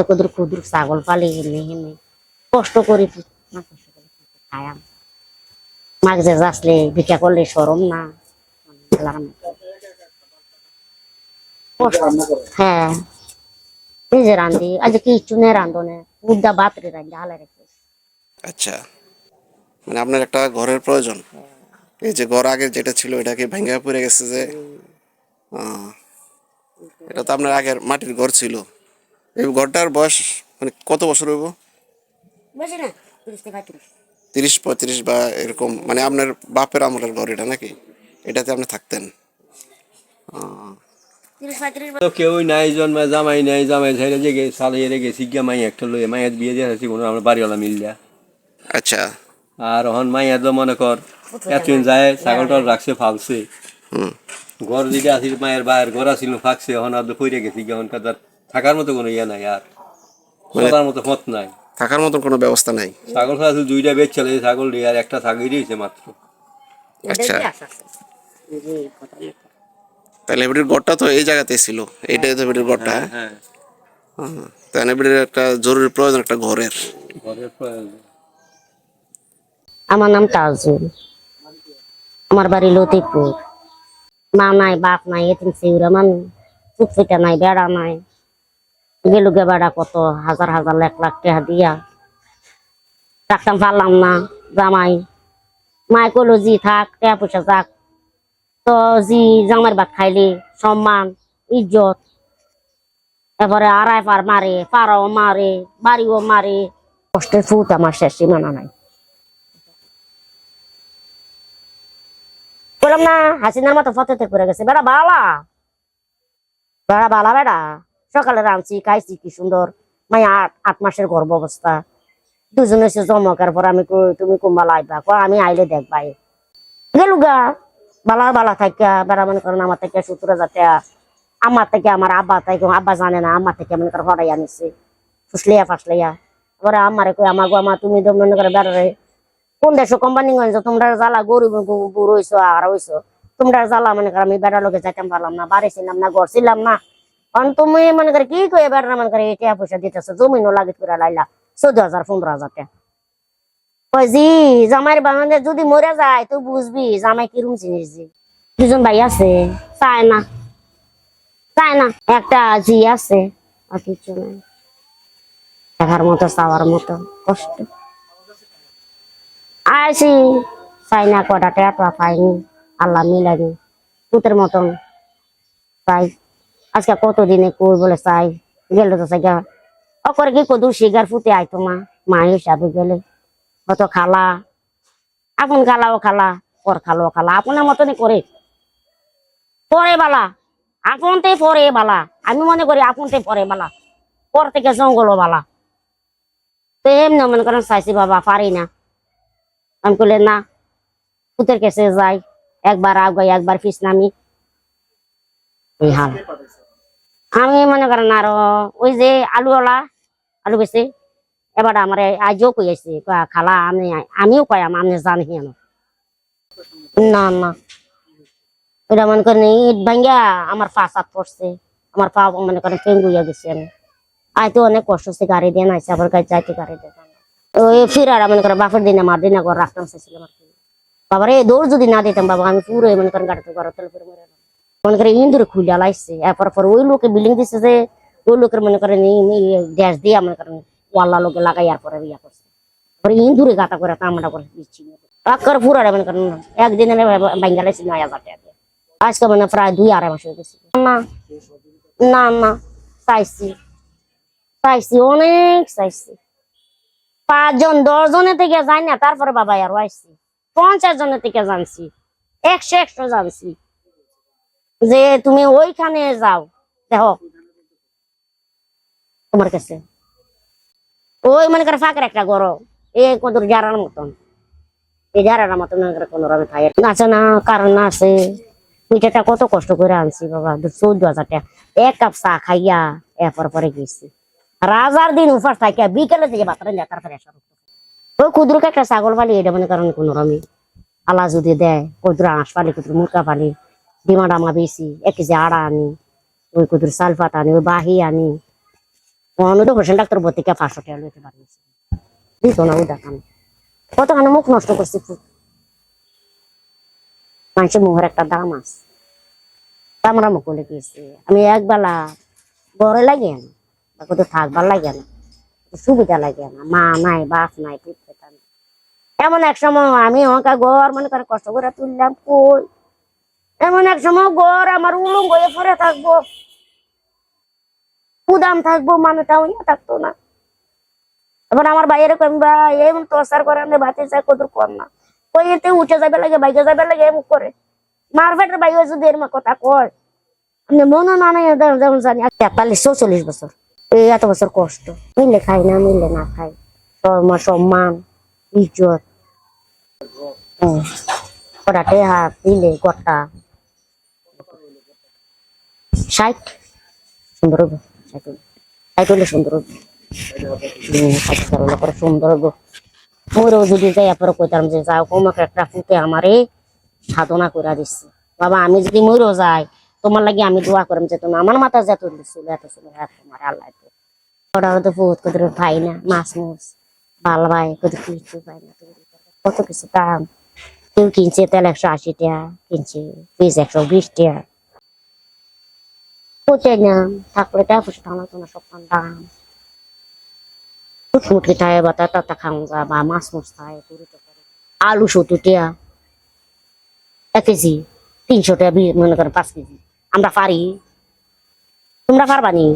কুদুর কুদুর ছাগল পালি এমনি এমনি কষ্ট করি না, কষ্ট করে খায়াম মাঝে আসলে ভিক্ষা করলে সরম না হ্যাঁ নিজে রান্ধি আজ কিচ্ছু নেই রান্ধনে মুদ্দা বাতরে রান্ধি হালে রেখে আচ্ছা, মানে আপনার একটা ঘরের প্রয়োজন। এই যে ঘর আগে যেটা ছিল এটা কি ভেঙে পড়ে গেছে যে? আহ, এটা তো আপনার আগের মাটির ঘর ছিল। এই ঘরটার বয়স মানে কত বছর হইব? বুঝি না 30 থেকে 35 30-35 বা এরকম, মানে আপনার বাপের আমলের ঘর এটা নাকি? এটাতে আপনি থাকতেন? 30-35 তো কেউই নাই, জন্মে জামাই নাই, জামাই ঝাইরে যে সালিয়ে গেছি গিয়া মাই একটা লইয়ে মাইয়াত বিয়ে দিয়ে আসছি কোনো আমরা বাড়িওয়ালা মিললা। আচ্ছা। আর হন মাইয়া তো মনে কর এতদিন যায় ছাগল টাল রাখছে ফালছে হুম। ঘর যেটা আসিল মায়ের বাইরের ঘর আসিল ফাঁকছে, এখন আর পইরে গেছি গিয়া হন তার থাকার মতো কোনো ইয়ে নাই, আর মানে সদার মতো মত নাই। থাকার মতন কোনো ব্যবস্থা নাই? ছাগল আছে দুইটা বেচ চলে ছাগল দিয়ে, আর একটা ছাগল দিয়েছে মাত্র। আচ্ছা, আছে জি কথা তাহলে এবারের ঘরটা তো এই জায়গাতে ছিল, এটাই তো এবারের ঘরটা। হ্যাঁ হ্যাঁ, হ্যাঁ, তাহলে এবারের একটা জরুরি প্রয়োজন একটা ঘরের। ঘরের প্রয়োজন। আমার নাম তাজুল, আমার বাড়ি লতিপুর। মা নাই বাপ নাই এতিম সিউরা মানুষ, ফুটফুটা নাই বেড়া নাই, গেলুগে বেড়া কত হাজার হাজার লাখ লাখ টাকা দিয়া রাখতাম পারলাম না। জামাই মায় কইলো জি থাক টাকা পয়সা যাক, তো জি জামাইয়ের ভাত খাইলে সম্মান ইজ্জত, এবারে আড়াই পার মারে, পাড়াও মারে, বাড়িও মারে, কষ্টের ফুট আমার শেষ সীমানা নাই। বললাম না হাসিনার মতো ফতেতে করে গেছে বেড়া বালা, বেড়া বালা বেড়া। সকালে রাঁধছি খাইছি কি সুন্দর, মায়া 8 মাসের গর্ভ অবস্থা, দুজন এসে জমকার পর আমি কই তুমি কুম্বালা আইবা, আমি আইলে দেখবাই গেলুগা বালা বালা থাকিয়া বেড়া মনে করেন আমার থেকে 70,000 টাকা, আমার থেকে আমার আব্বা থেকে, আব্বা জানে না আমার থেকে মনে করে হরাই আনিছে ফুসলিয়া ফাসলিয়া। এবারে আমারে কই আমা গো আমা তুমি তো মনে করে বেড়ারে কোন দেশে কোম্পানি গঞ্জ তোমরা জ্বালা গরিব বুড়ো হইছো আর হইছো, তোমরা জ্বালা মনে করো আমি বেড়ার লোকে যাইতাম পারলাম না, বাড়ি ছিলাম না, ঘর ছিলাম না, কারণ তুমি মনে করে কি কয়ে বেড়া মনে করে টাকা পয়সা দিতেছো জমিনও লাগিত করে লাইলা 14,000-15,000 টাকা। কই জি জামাইয়ের বাগানে যদি মরে যায় তুই বুঝবি জামাই কিরম জিনিস। জি দুজন ভাই আছে, চায় না চায় না, একটা জি আছে আর কিছু নাই, দেখার মতো চাওয়ার মতো কষ্ট। আইসি চাই না কটা টেটা পাইনি, আল্লাহ মিলাইনি পুতের মতন চাই। আজকে কতদিনে কই বলে চাই গেল তো চাই অকরে কি কদু শিগার ফুটে আইতো মা হিসাবে গেলে কত খালা আপন খালাও খালা পর খালো খালা আপনার মতনই করে পরে বালা, আপনতে পরে বালা, আমি মনে করি আপনতে পরে বালা, পর থেকে জঙ্গলও বালা। তো এমনি মনে করেন চাইছি বাবা পারি না, আমি বললে না পুতের কাছে যাই, একবার আগাই একবার ফিস নামি এই হাল। আমি মনে করেন আরো ওই যে আলুওয়ালা আলু বেছে এবার আমার আজও কই আসছে খালা আমি আমিও কই আমি জানি না না ওইটা মনে করেন ইট ভাঙ্গা আমার পা চাপ পড়ছে, আমার পা মনে করেন ফেঙ্গুইয়া গেছে, আমি আইতে অনেক কষ্ট হচ্ছে, গাড়ি দিয়ে নাইছে আবার গাড়ি যাইতে গাড়ি দিয়ে ওই ফিরার মনে করেন বাপের দিনে মার দিনে ঘর রাখতাম চাইছিলাম আর কি। বাবার এই দৌড় যদি না দিতাম বাবা আমি পুরো মনে করেন গাড়িতে ঘর তেল করে মনে করেন ইন্দুরে খুলে লাইছে, এরপর পর ওই লোকে বিল্ডিং দিচ্ছে যে ওই লোকের মনে করেন গ্যাস দিয়ে মনে করেন ওয়াল্লা লোকে লাগাই আর পরে ইয়া করছে, পরে ইন্দুরে গাতা করে তামাটা করে দিচ্ছি করে পুরা মনে করেন একদিনে ভাঙ্গা লাইছি 9,000 টাকা দিয়ে। আজকে মানে প্রায় 2-2.5 মাস হয়ে গেছে। না না না চাইছি চাইছি অনেক চাইছি, 5 জন 10 জনের থেকে যাই না, তারপরে বাবা আর আইসি 50 জনের থেকে জানছি, 100 জানছি যে তুমি ওইখানে যাও দেখো তোমার কাছে ওই মনে করে ফাঁকের একটা গরো এই কদর জারার মতন, এই জারার মতন কোন রকম খাই আছে না, কারণ আছে মিঠাটা কত কষ্ট করে আনছি বাবা 14,000 টাকা, 1 কাপ চা খাইয়া এরপর পরে গেছি রাজার দিন উপাস থাকিয়া বিকেলে থেকে বাতারে নেতার ফেরে ওই কুদুরকে একটা ছাগল পালি এটা মনে করেন কোন রকমই আল্লাহ যদি দেয়, কুদুর হাঁস পালি কুদুর মুরগা পালি ডিমা ডামা বেশি 1 কেজি আড়া আনি, ওই কুদুর চাল পাতা আনি, ওই বাহি আনি, অনুদে হোসেন ডাক্তার ভর্তি কে 500 টাকা লইতে পারিস দিত না ও দেখান কতখানি মুখ নষ্ট করছি মানুষের মুখের একটা দাম আছে আমরা মুখ বলে গেছি আমি একবেলা বড় লাগে না বা কোথাও থাকবার লাগে না সুবিধা লাগে না মা নাই বাপ নাই পুত্র নাই এমন এক সময় আমি আমাকে ঘর মনে করে কষ্ট করে তুললাম কই এমন এক সময় ঘর আমার উলঙ্গ হয়ে পড়ে থাকবো উদাম থাকবো মানুষটাও থাকতো না এবার আমার বাইরে কমবা এমন টর্চার করে আমি বাঁচে চাই কত কর না ওই এতে উঠে যাবে লাগে বাইকে যাবে লাগে এমন করে মারফেটের বাইক যদি এর কথা কয় আমি মনে না নাই যেমন জানি 43-44 বছর এই এত বছর কষ্ট মিললে খাই না মিললে না খাই সম্মান ইজ্জত ওটা টেহা দিলে গোটা 60 সুন্দর হবো 60 হলে সুন্দর হবো 60 হলে পরে সুন্দর হবো মরেও যদি যাই পরে কইতাম যে যাও তোমাকে একটা ফুটে আমারে সাধনা করে দিচ্ছে বাবা আমি যদি মরেও যাই তোমার লাগে আমি দোয়া করলাম যে তুমি আমার মাথা যত ছিল এত ছিল তোমার আল্লাহ ওটা তো বহুত কত পাই না মাছ মুছ ভাল ভাই কত কিছু পাই না কত কিছু দাম কেউ কিনছে তেল 180 টাকা কিনছে পিস 120 টাকা পচে না থাকলে টাকা পয়সা থাকতো না সব দাম ফুটফুটকে খায় বা তাতা খাওয়া যা বা মাছ মুছ খায় আলু 70 টাকা 1 কেজি 300 টাকা মনে করেন 5 কেজি আমরা পারি তোমরা পারবানি